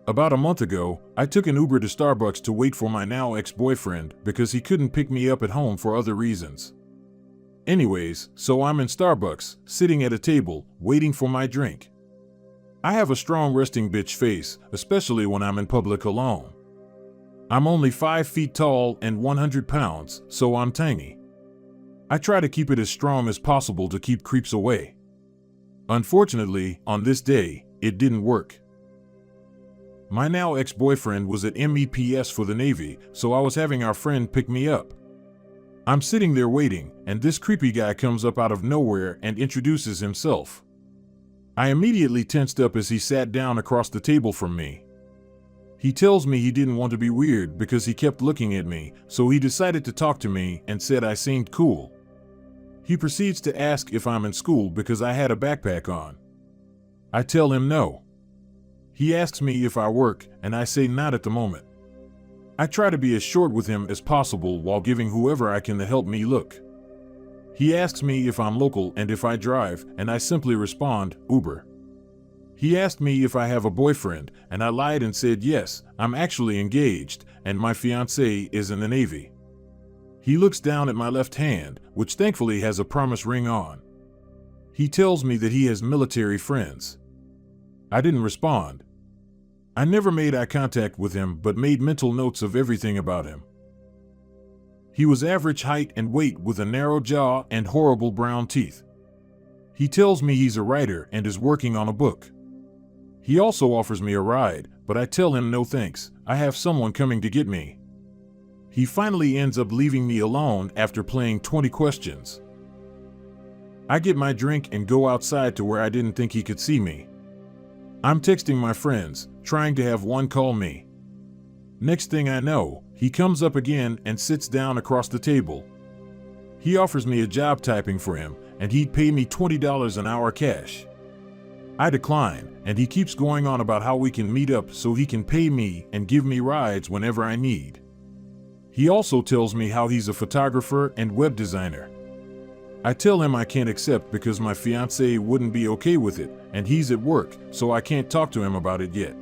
About a month ago, I took an Uber to Starbucks to wait for my now ex-boyfriend because he couldn't pick me up at home for other reasons. Anyways, so I'm in Starbucks, sitting at a table, waiting for my drink. I have a strong resting bitch face, especially when I'm in public alone. I'm only 5 feet tall and 100 pounds, so I'm tiny. I try to keep it as strong as possible to keep creeps away. Unfortunately, on this day, it didn't work. My now ex-boyfriend was at MEPS for the Navy, so I was having our friend pick me up. I'm sitting there waiting, and this creepy guy comes up out of nowhere and introduces himself. I immediately tensed up as he sat down across the table from me. He tells me he didn't want to be weird because he kept looking at me, so he decided to talk to me and said I seemed cool. He proceeds to ask if I'm in school because I had a backpack on. I tell him no. He asks me if I work, and I say not at the moment. I try to be as short with him as possible while giving whoever I can to help me look. He asks me if I'm local and if I drive, and I simply respond, Uber. He asked me if I have a boyfriend, and I lied and said yes, I'm actually engaged, and my fiancée is in the Navy. He looks down at my left hand, which thankfully has a promise ring on. He tells me that he has military friends. I didn't respond. I never made eye contact with him but made mental notes of everything about him. He was average height and weight with a narrow jaw and horrible brown teeth. He tells me he's a writer and is working on a book. He also offers me a ride, but I tell him no thanks, I have someone coming to get me. He finally ends up leaving me alone after playing 20 questions. I get my drink and go outside to where I didn't think he could see me. I'm texting my friends, trying to have one call me. Next thing I know, he comes up again and sits down across the table. He offers me a job typing for him, and he'd pay me $20 an hour cash. I decline, and he keeps going on about how we can meet up so he can pay me and give me rides whenever I need. He also tells me how he's a photographer and web designer. I tell him I can't accept because my fiancée wouldn't be okay with it, and he's at work, so I can't talk to him about it yet.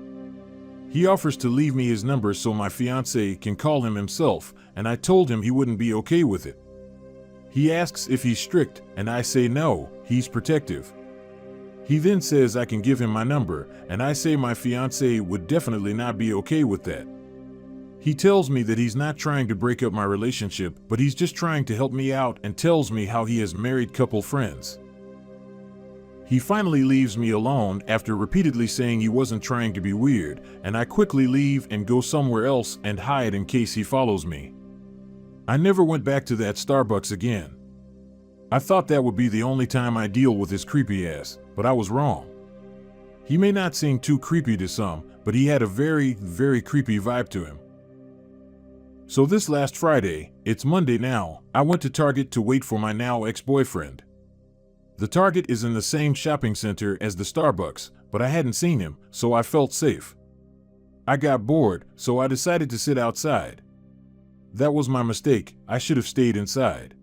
He offers to leave me his number so my fiancée can call him himself, and I told him he wouldn't be okay with it. He asks if he's strict, and I say no, he's protective. He then says I can give him my number, and I say my fiancée would definitely not be okay with that. He tells me that he's not trying to break up my relationship, but he's just trying to help me out and tells me how he has married couple friends. He finally leaves me alone after repeatedly saying he wasn't trying to be weird, and I quickly leave and go somewhere else and hide in case he follows me. I never went back to that Starbucks again. I thought that would be the only time I deal with his creepy ass, but I was wrong. He may not seem too creepy to some, but he had a very, very creepy vibe to him. So this last Friday, it's Monday now, I went to Target to wait for my now ex-boyfriend. The Target is in the same shopping center as the Starbucks, but I hadn't seen him, so I felt safe. I got bored, so I decided to sit outside. That was my mistake, I should have stayed inside.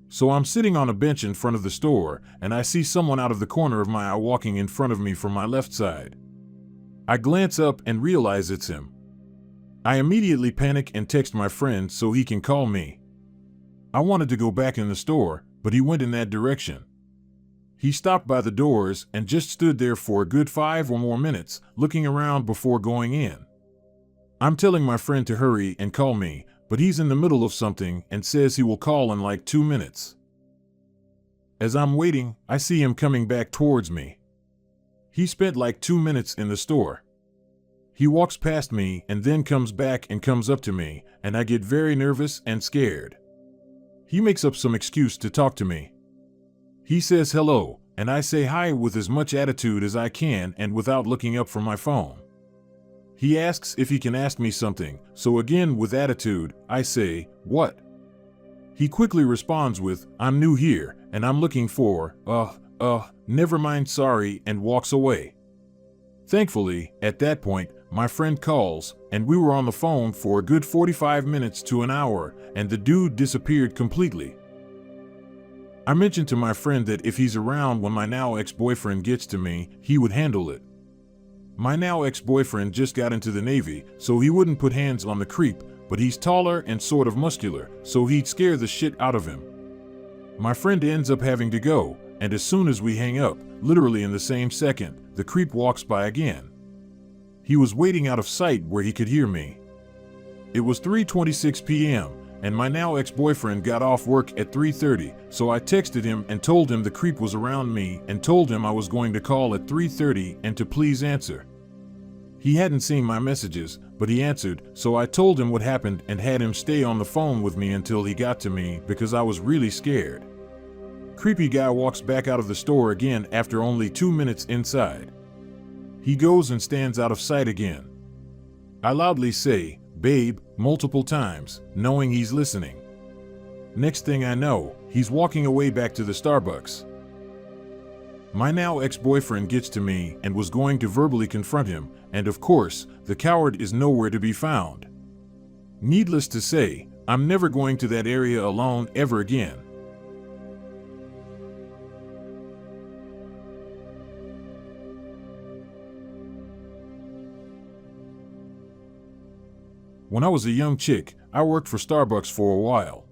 So I'm sitting on a bench in front of the store, and I see someone out of the corner of my eye walking in front of me from my left side. I glance up and realize it's him. I immediately panic and text my friend so he can call me. I wanted to go back in the store, but he went in that direction. He stopped by the doors and just stood there for a good 5 or more minutes, looking around before going in. I'm telling my friend to hurry and call me, but he's in the middle of something and says he will call in like 2 minutes. As I'm waiting, I see him coming back towards me. He spent like 2 minutes in the store. He walks past me and then comes back and comes up to me, and I get very nervous and scared. He makes up some excuse to talk to me. He says hello, and I say hi with as much attitude as I can and without looking up from my phone. He asks if he can ask me something, so again with attitude, I say, what? He quickly responds with, I'm new here, and I'm looking for, never mind sorry, and walks away. Thankfully, at that point, my friend calls, and we were on the phone for a good 45 minutes to an hour, and the dude disappeared completely. I mentioned to my friend that if he's around when my now ex-boyfriend gets to me, he would handle it. My now ex-boyfriend just got into the Navy, so he wouldn't put hands on the creep, but he's taller and sort of muscular, so he'd scare the shit out of him. My friend ends up having to go, and as soon as we hang up, literally in the same second, the creep walks by again. He was waiting out of sight where he could hear me. It was 3:26 p.m., and my now ex-boyfriend got off work at 3:30, so I texted him and told him the creep was around me and told him I was going to call at 3:30 and to please answer. He hadn't seen my messages, but he answered, so I told him what happened and had him stay on the phone with me until he got to me because I was really scared. Creepy guy walks back out of the store again after only 2 minutes inside. He goes and stands out of sight again. I loudly say, "Babe," multiple times, knowing he's listening. Next thing I know, he's walking away back to the Starbucks. My now ex-boyfriend gets to me and was going to verbally confront him, and of course, the coward is nowhere to be found. Needless to say, I'm never going to that area alone ever again. When I was a young chick, I worked for Starbucks for a while.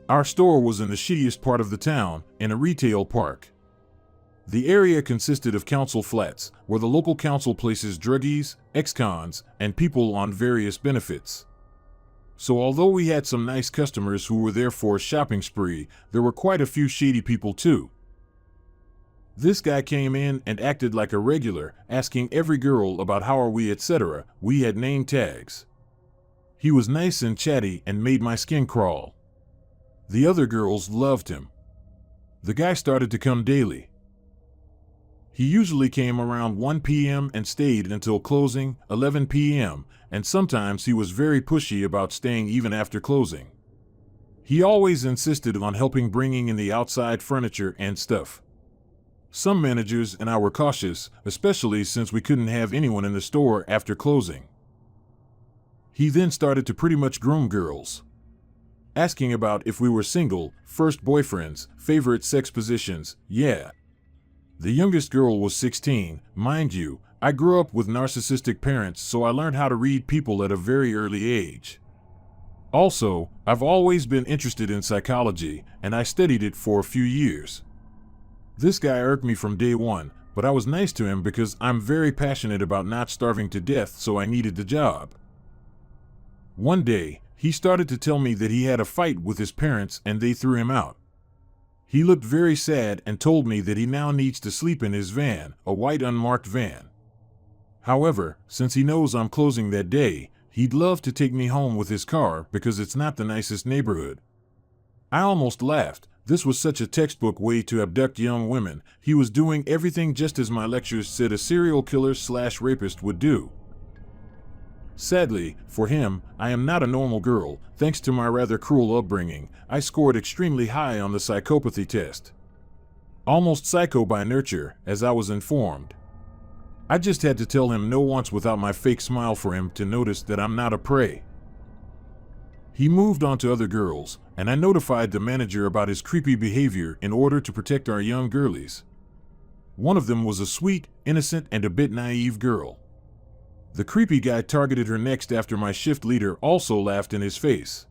Our store was in the shittiest part of the town, in a retail park. The area consisted of council flats, where the local council places druggies, ex-cons, and people on various benefits. So although we had some nice customers who were there for a shopping spree, there were quite a few shady people too. This guy came in and acted like a regular, asking every girl about how are we, etc. We had name tags. He was nice and chatty and made my skin crawl. The other girls loved him. The guy started to come daily. He usually came around 1 p.m. and stayed until closing, 11 p.m., and sometimes he was very pushy about staying even after closing. He always insisted on helping bringing in the outside furniture and stuff. Some managers and I were cautious, especially since we couldn't have anyone in the store after closing. He then started to pretty much groom girls, asking about if we were single, first boyfriends, favorite sex positions, yeah. The youngest girl was 16, mind you. I grew up with narcissistic parents, so I learned how to read people at a very early age. Also, I've always been interested in psychology, and I studied it for a few years. This guy irked me from day one, but I was nice to him because I'm very passionate about not starving to death, so I needed the job. One day, he started to tell me that he had a fight with his parents and they threw him out. He looked very sad and told me that he now needs to sleep in his van, a white unmarked van. However, since he knows I'm closing that day, he'd love to take me home with his car because it's not the nicest neighborhood. I almost laughed. This was such a textbook way to abduct young women. He was doing everything just as my lectures said a serial killer/rapist would do. Sadly, for him, I am not a normal girl. Thanks to my rather cruel upbringing, I scored extremely high on the psychopathy test. Almost psycho by nurture, as I was informed. I just had to tell him no once without my fake smile for him to notice that I'm not a prey. He moved on to other girls, and I notified the manager about his creepy behavior in order to protect our young girlies. One of them was a sweet, innocent, and a bit naive girl. The creepy guy targeted her next after my shift leader also laughed in his face.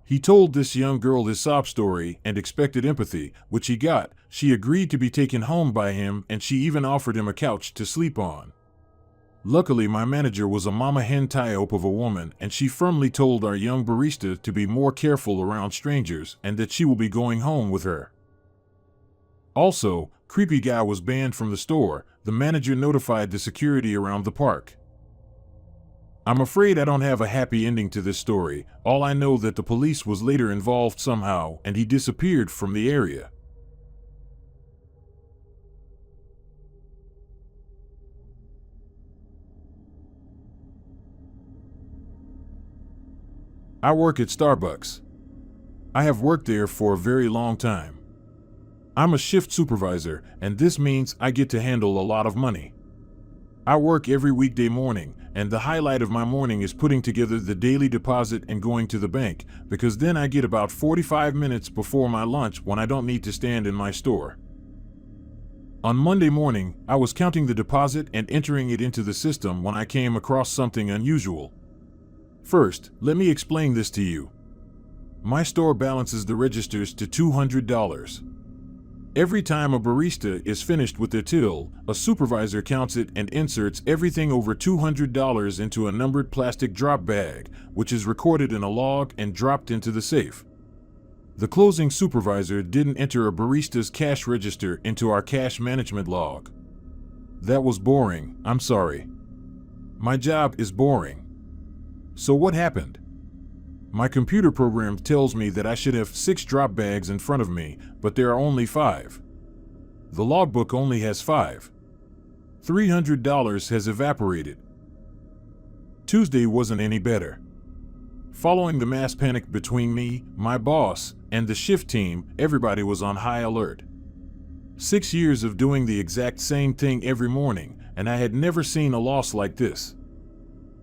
He told this young girl his sob story and expected empathy, which he got. She agreed to be taken home by him and she even offered him a couch to sleep on. Luckily, my manager was a mama hen type of a woman and she firmly told our young barista to be more careful around strangers and that she will be going home with her. Also, creepy guy was banned from the store. The manager notified the security around the park. I'm afraid I don't have a happy ending to this story. All I know that the police was later involved somehow and he disappeared from the area. I work at Starbucks. I have worked there for a very long time. I'm a shift supervisor, and this means I get to handle a lot of money. I work every weekday morning, and the highlight of my morning is putting together the daily deposit and going to the bank, because then I get about 45 minutes before my lunch when I don't need to stand in my store. On Monday morning, I was counting the deposit and entering it into the system when I came across something unusual. First, let me explain this to you. My store balances the registers to $200. Every time a barista is finished with their till, a supervisor counts it and inserts everything over $200 into a numbered plastic drop bag, which is recorded in a log and dropped into the safe. The closing supervisor didn't enter a barista's cash register into our cash management log. That was boring, I'm sorry. My job is boring. So what happened? My computer program tells me that I should have 6 drop bags in front of me, but there are only 5. The logbook only has 5. $300 has evaporated. Tuesday wasn't any better. Following the mass panic between me, my boss, and the shift team, everybody was on high alert. 6 years of doing the exact same thing every morning, and I had never seen a loss like this.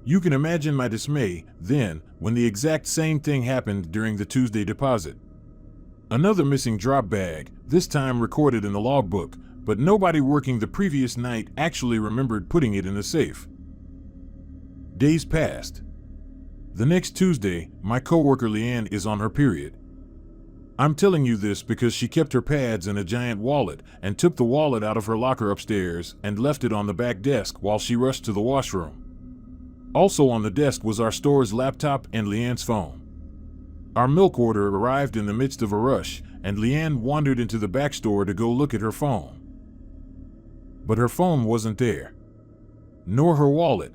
You can imagine my dismay, then, when the exact same thing happened during the Tuesday deposit. Another missing drop bag, this time recorded in the logbook, but nobody working the previous night actually remembered putting it in the safe. Days passed. The next Tuesday, my coworker Leanne is on her period. I'm telling you this because she kept her pads in a giant wallet and took the wallet out of her locker upstairs and left it on the back desk while she rushed to the washroom. Also on the desk was our store's laptop and Leanne's phone. Our milk order arrived in the midst of a rush, and Leanne wandered into the back store to go look at her phone. But her phone wasn't there. Nor her wallet.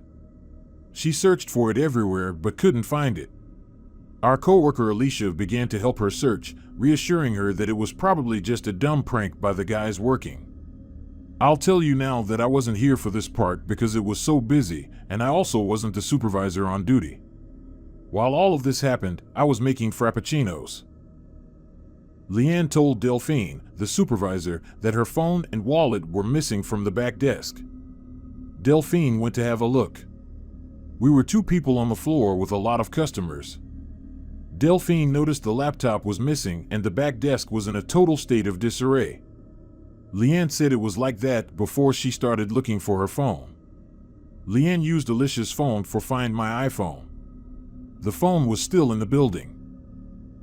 She searched for it everywhere but couldn't find it. Our coworker Alicia began to help her search, reassuring her that it was probably just a dumb prank by the guys working. I'll tell you now that I wasn't here for this part because it was so busy, and I also wasn't the supervisor on duty. While all of this happened, I was making frappuccinos. Leanne told Delphine, the supervisor, that her phone and wallet were missing from the back desk. Delphine went to have a look. We were 2 people on the floor with a lot of customers. Delphine noticed the laptop was missing and the back desk was in a total state of disarray. Leanne said it was like that before she started looking for her phone. Leanne used Alicia's phone for Find My iPhone. The phone was still in the building.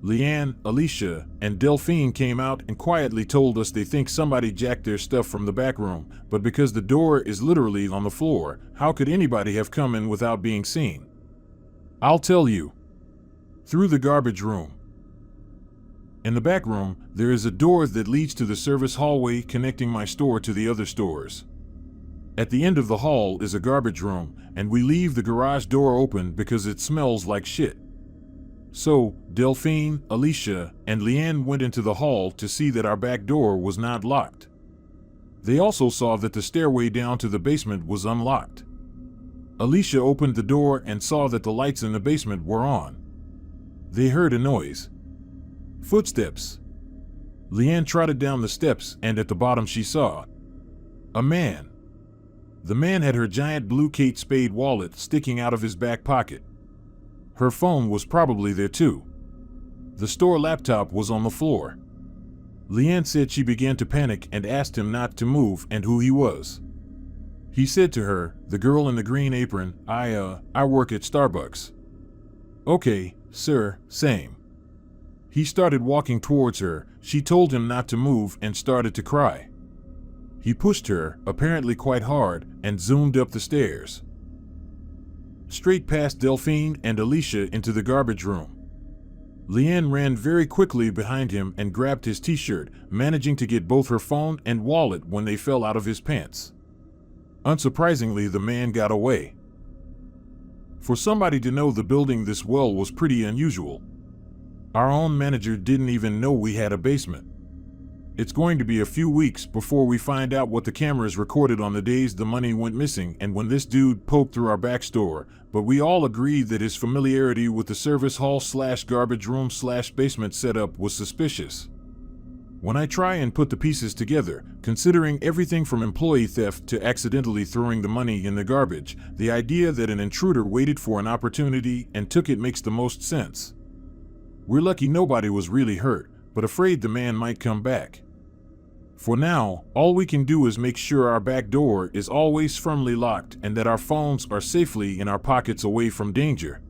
Leanne, Alicia, and Delphine came out and quietly told us they think somebody jacked their stuff from the back room, but because the door is literally on the floor, how could anybody have come in without being seen? I'll tell you. Through the garbage room. In the back room, there is a door that leads to the service hallway connecting my store to the other stores. At the end of the hall is a garbage room, and we leave the garage door open because it smells like shit. So, Delphine, Alicia, and Leanne went into the hall to see that our back door was not locked. They also saw that the stairway down to the basement was unlocked. Alicia opened the door and saw that the lights in the basement were on. They heard a noise. Footsteps. Leanne trotted down the steps, and at the bottom she saw a man. The man had her giant blue Kate Spade wallet sticking out of his back pocket. Her phone was probably there too. The store laptop was on the floor. Leanne said she began to panic and asked him not to move and who he was. He said to her, "The girl in the green apron, I work at Starbucks." "Okay, sir, same." He started walking towards her. She told him not to move and started to cry. He pushed her, apparently quite hard, and zoomed up the stairs. Straight past Delphine and Alicia into the garbage room. Leanne ran very quickly behind him and grabbed his t-shirt, managing to get both her phone and wallet when they fell out of his pants. Unsurprisingly, the man got away. For somebody to know the building this well was pretty unusual. Our own manager didn't even know we had a basement. It's going to be a few weeks before we find out what the cameras recorded on the days the money went missing and when this dude poked through our back store, but we all agreed that his familiarity with the service hall/garbage room/basement setup was suspicious. When I try and put the pieces together, considering everything from employee theft to accidentally throwing the money in the garbage, the idea that an intruder waited for an opportunity and took it makes the most sense. We're lucky nobody was really hurt, but afraid the man might come back. For now, all we can do is make sure our back door is always firmly locked and that our phones are safely in our pockets away from danger.